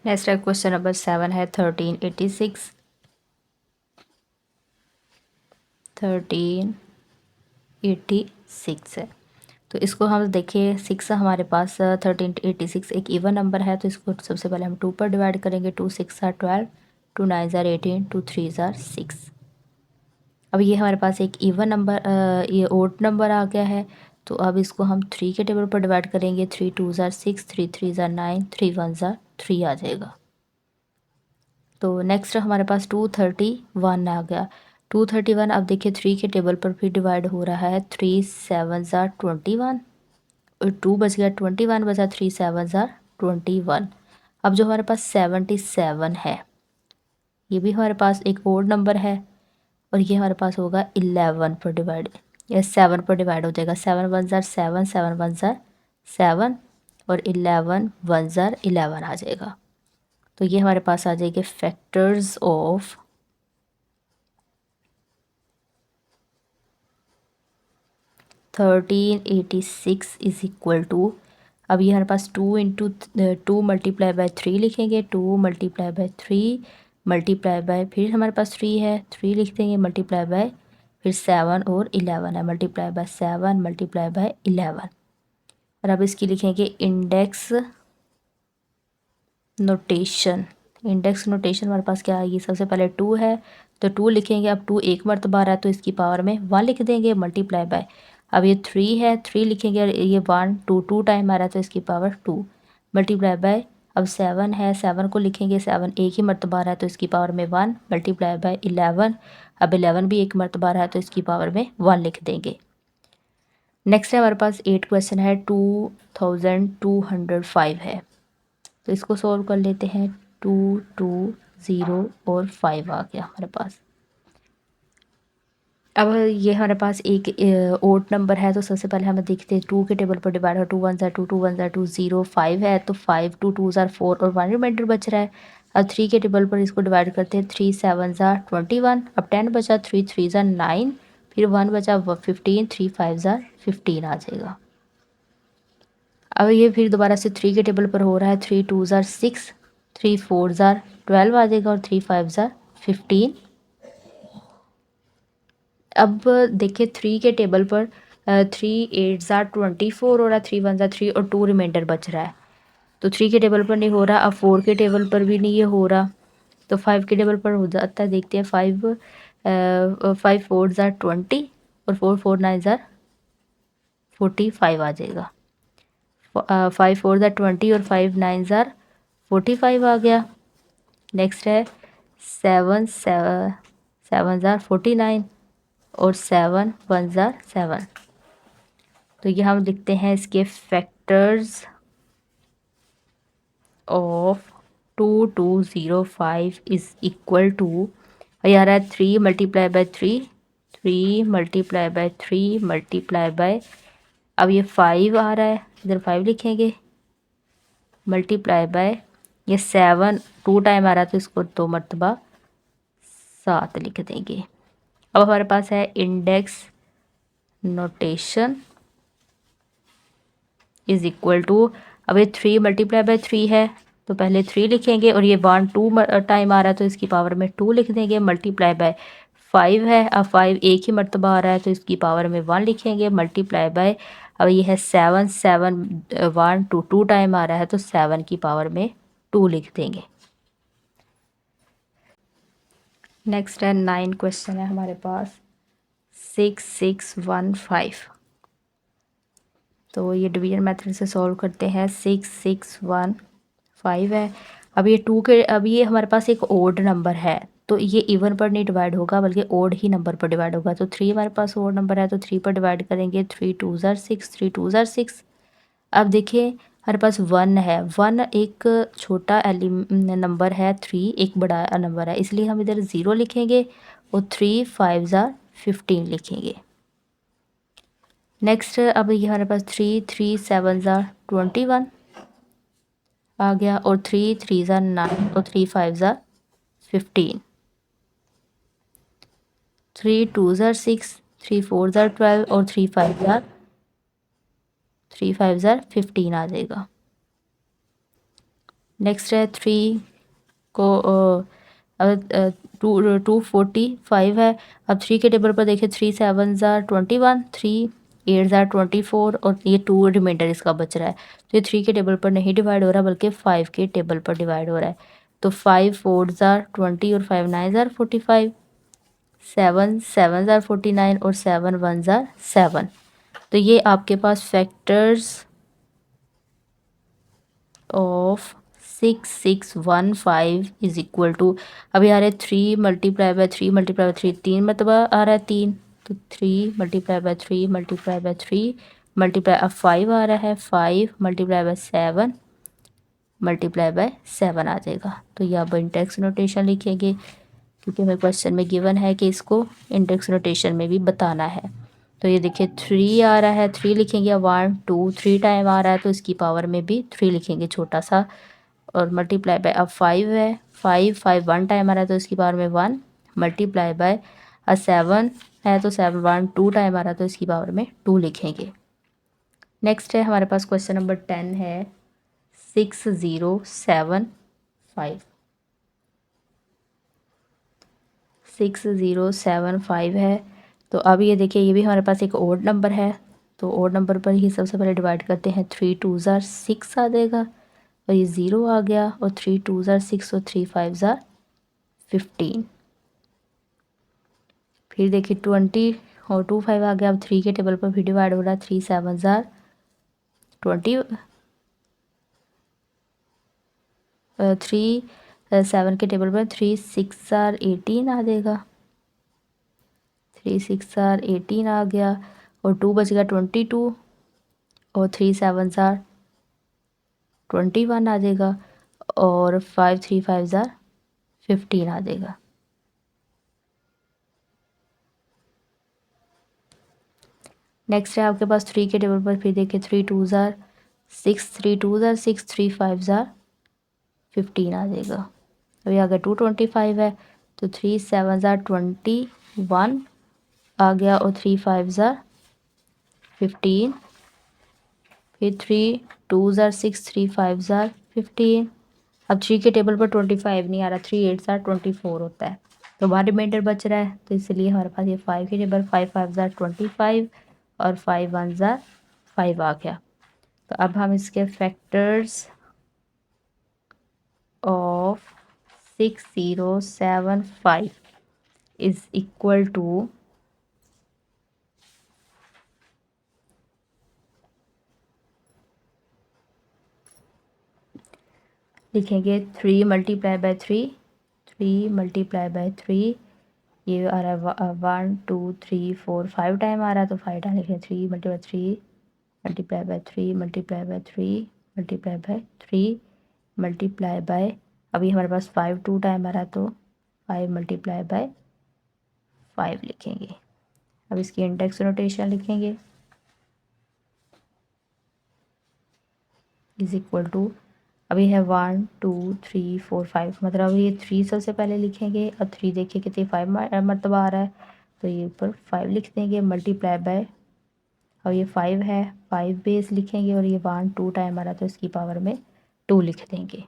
Next है question number 7 है 1386। 1386 है, तो इसको हम देखिए 6 हमारे पास 1386 एक इवन नंबर है, तो इसको सबसे पहले हम 2 पर डिवाइड करेंगे। 2 6 आर 12, 2 9 आर 18, 2 3 आर 6। अब ये हमारे पास एक इवन नंबर ये ओड नंबर आ गया है, तो अब इसको हम 3 के टेबल पर डिवाइड करेंगे। 3 2 आर 6, 3 3 आर 9, 3 1 आर 3 आ जाएगा। तो नेक्स्ट हमारे पास 231 आ गया। 231 अब देखिए 3 के टेबल पर भी डिवाइड हो रहा है। 3 7 ज़ार 21 और 2 बच गया, 21 बचा, 3 7 ज़ार 21। अब जो हमारे पास 77 है, ये भी हमारे पास एक ओड नंबर है, और ये हमारे पास होगा 11 पर डिवाइड, या 7 पर डिवाइड हो जाएगा। 7 1 ज़ार 7, 7 1 ज़ार 7, और 11 1 ज़ार 11 आ जाएगा। तो ये हमारे पास आ जाएंगे factors of 1386 is equal to, अब ये हमारे पास 2 इंटू 2 मल्टीप्लाई बाय 3 लिखेंगे। 2 मल्टीप्लाई बाय 3 मल्टीप्लाई बाय, फिर हमारे पास 3 है, 3 लिख देंगे, मल्टीप्लाई बाय, फिर 7 और 11 है, मल्टीप्लाई बाय 7 मल्टीप्लाई बाय 11। और अब इसकी लिखेंगे इंडेक्स नोटेशन। इंडेक्स नोटेशन हमारे पास क्या आएगी, सबसे पहले 2 है तो 2 लिखेंगे। अब 2 एक मरतबा आ रहा है तो इसकी पावर में 1 लिख देंगे, मल्टीप्लाई बाय। अब ये 3 है, 3 लिखेंगे, और ये 1 2 2 टाइम आ रहा है तो इसकी पावर 2, मल्टीप्लाई बाय। अब 7 है, 7 को लिखेंगे, 7 एक ही मरतबा आ रहा है तो इसकी पावर में 1, मल्टीप्लाई बाय 11। अब 11 भी एक मरतबा आ रहा है तो इसकी पावर में 1 लिख देंगे। नेक्स्ट है हमारे पास 8 क्वेश्चन है। 2205 है, तो इसको सॉल्व कर लेते हैं। 2 2 0 और 5 आ गया हमारे पास। अब ये हमारे पास एक ओड नंबर है, तो सबसे पहले हमें देखते हैं 2 के टेबल पर डिवाइड हो। 2 1 ज़ार 2, 2 1 ज़ार 2, 0 5 है, तो 5 2 2 ज़ार 4 और 1 रिमाइंडर बच रहा है। अब 3 के टेबल पर इसको डिवाइड करते हैं। 3 7 ज़ार 21, अब 10 बचा, 3 3 ज़ार 9, फिर 1 बचा 15, 3 5 ज़ार 15 आ जाएगा। अब ये फिर दोबारा से 3 के टेबल पर हो रहा है। 3 2 ज़ार 6, 3 4 ज़ार 12 आ जाएगा, और 3 5 ज़ार 15। अब देखिए 3 के टेबल पर 3 8 ज़ार 24 हो रहा है, 3 1 ज़ार 3 और 2 रिमाइंडर बच रहा है। तो 3 के टेबल पर नहीं हो रहा, अब 4 के टेबल पर भी नहीं ये हो रहा, तो 5 के टेबल पर हो जाता है। देखते हैं 5 5 4 ज़ार 20, और 4 4 9 ज़ार 45 आ जाएगा। 5 4 ज़ार 20 और 5 9 ज़ार 45 आ गया। नेक्स्ट है 7 7 ज़ार 49, और 7 1 ज़ार 7। तो ये हम लिखते हैं इसके factors of 2205 is equal to, ये आ रहा है 3 multiply by 3, 3 multiply by 3 multiply by, अब ये 5 आ रहा है, इधर 5 लिखेंगे, मल्टीप्लाई बाय, ये 7 2 टाइम आ रहा है तो इसको 2 मरतबा 7 लिख देंगे। अब हमारे पास है index notation is equal to, अब ये 3 मल्टीप्लाई बाय 3 है, तो पहले 3 लिखेंगे, और ये 1 2 टाइम आ रहा है तो इसकी पावर में 2 लिख देंगे, मल्टीप्लाई बाय 5 है। अब 5 एक ही मरतबा आ रहा है तो इसकी पावर में 1 लिखेंगे, मल्टीप्लाई बाय, अब ये है 7 7 1 2 2 टाइम आ रहा है तो 7 की पावर में 2 लिख देंगे। नेक्स्ट है 9 क्वेश्चन है हमारे पास 6615, तो ये डिवीजन मेथड से सॉल्व करते हैं। 6615 है, अब ये 2 के, अब ये हमारे पास एक ओड नंबर है, तो ये इवन पर नहीं डिवाइड होगा बल्कि ओड ही नंबर पर डिवाइड होगा। तो 3 हमारे पास ओड नंबर है, तो 3 पर डिवाइड करेंगे। 3 2 ज़ार 6, 3 2 ज़ार 6। अब देखिए हमारे पास 1 है, 1 एक छोटा नंबर है, 3 एक बड़ा नंबर है, इसलिए हम इधर 0 लिखेंगे, और 3 5 ज़ार 15 लिखेंगे। नेक्स्ट अब ये हमारे पास 3 3 7 ज़ार 21 आ गया, और 3 3 ज़ार 9, और 3 5 ज़ार 15। 3 2 ज़ार 6, 3 4 ज़ार 12, और 3 5 ज़ार 15 आ जाएगा। नेक्स्ट है 3 को अब 245 है। अब 3 के टेबल पर देखिए 3 7 ज़ार 21, 3 8 ज़ार 24 और ये 2 रिमाइंडर इसका बच रहा है। तो ये 3 के टेबल पर नहीं डिवाइड हो रहा बल्कि 5 के टेबल पर डिवाइड हो रहा है। तो 5 4 ज़ार 20 और 5 9 ज़ार 45, 7 7 ज़ार 49 और 7 1 ज़ार 7। तो ये आपके पास factors of 6615 is equal to, अभी आ रहा है 3 मल्टीप्लाई बाय 3 मल्टीप्लाई बाय 3, 3 मरतबा आ रहा है 3, तो 3 multiply by 3 multiply by 3 multiply, अब 5 आ रहा है 5 मल्टीप्लाई बाय 7 मल्टीप्लाई बाय 7 आ जाएगा। तो ये आप इंडेक्स नोटेशन लिखेंगे क्योंकि हमें क्वेश्चन में गिवन है कि इसको इंडेक्स नोटेशन में भी बताना है। तो ये देखिए 3 आ रहा है, 3 लिखेंगे, 1 2 3 टाइम आ रहा है तो इसकी पावर में भी 3 लिखेंगे छोटा सा, और मल्टीप्लाई बाय, अब 5 है, 5 5 1 टाइम आ रहा है तो इसकी पावर में 1 मल्टीप्लाई बाय, 7 है तो 7 1 2 टाइम आ रहा है तो इसकी पावर में 2 लिखेंगे। नेक्स्ट है हमारे पास क्वेश्चन नंबर 10 है 6075, 6075 है। तो अब ये देखिए ये भी हमारे पास एक ओड नंबर है, तो ओड नंबर पर ही सबसे पहले डिवाइड करते हैं। 3 2 ज़ार 6 आ जाएगा और ये 0 आ गया, और 3 2 ज़ार 6 और 3 5 ज़ार 15। फिर देखिए 20 और 2 5 आ गया, अब 3 के टेबल पर भी डिवाइड हो रहा है। 3 7 ज़ार 20, 3 7 के टेबल पर 3 6 ज़ार 18 आ जाएगा, 3 6 ज़ार 18 आ गया, और 2 बच गया 22, और 3 7 ज़ार 21 आ जाएगा, और 5 3 5 ज़ार 15 आ जाएगा। नेक्स्ट है आपके पास 3 के टेबल पर, फिर देखिए 3 2 ज़ार 6, 3 2 ज़ार 6, 3 5 ज़ार 15 आ जाएगा। अभी आ गया 225 है, तो 3 7 ज़ार 21 आ गया, और 3 5 ज़ार 15, फिर 3 2 ज़ार 6, 3 5 ज़ार 15। अब 3 के टेबल पर 25 नहीं आ रहा, 3 8 ज़ार 24 होता है, तो वहाँ रिमाइंडर बच रहा है, तो इसलिए हमारे पास ये 5 के टेबल 5 5 ज़ार 25 और 5 1 ज़ार 5 आ गया। तो अब हम इसके factors of 6075 is equal to, लिखेंगे 3 मल्टीप्लाई बाय 3, 3 मल्टीप्लाई बाय 3, ये आ रहा है 1 2 3 4 5 टाइम आ रहा है, तो 5 टाइम लिखें, 3 multiply 3 multiply by 3 multiply by 3 multiply by 3 multiply bye, अभी हमारे पास 5 2 टाइम आ रहा है तो 5 मल्टीप्लाई बाय 5 लिखेंगे। अब इसकी इंडेक्स नोटेशन लिखेंगे, इज इक्वल टू, अभी है 1 2 3 4 5, मतलब ये 3 सबसे पहले लिखेंगे। अब 3 देखिए कितनी 5 मरतबा आ रहा है, तो ये ऊपर 5 लिख देंगे मल्टीप्लाई बाय, और ये 5 है 5 बेस लिखेंगे, और ये 1 2 टाइम आ रहा है तो इसकी पावर में 2 लिख देंगे।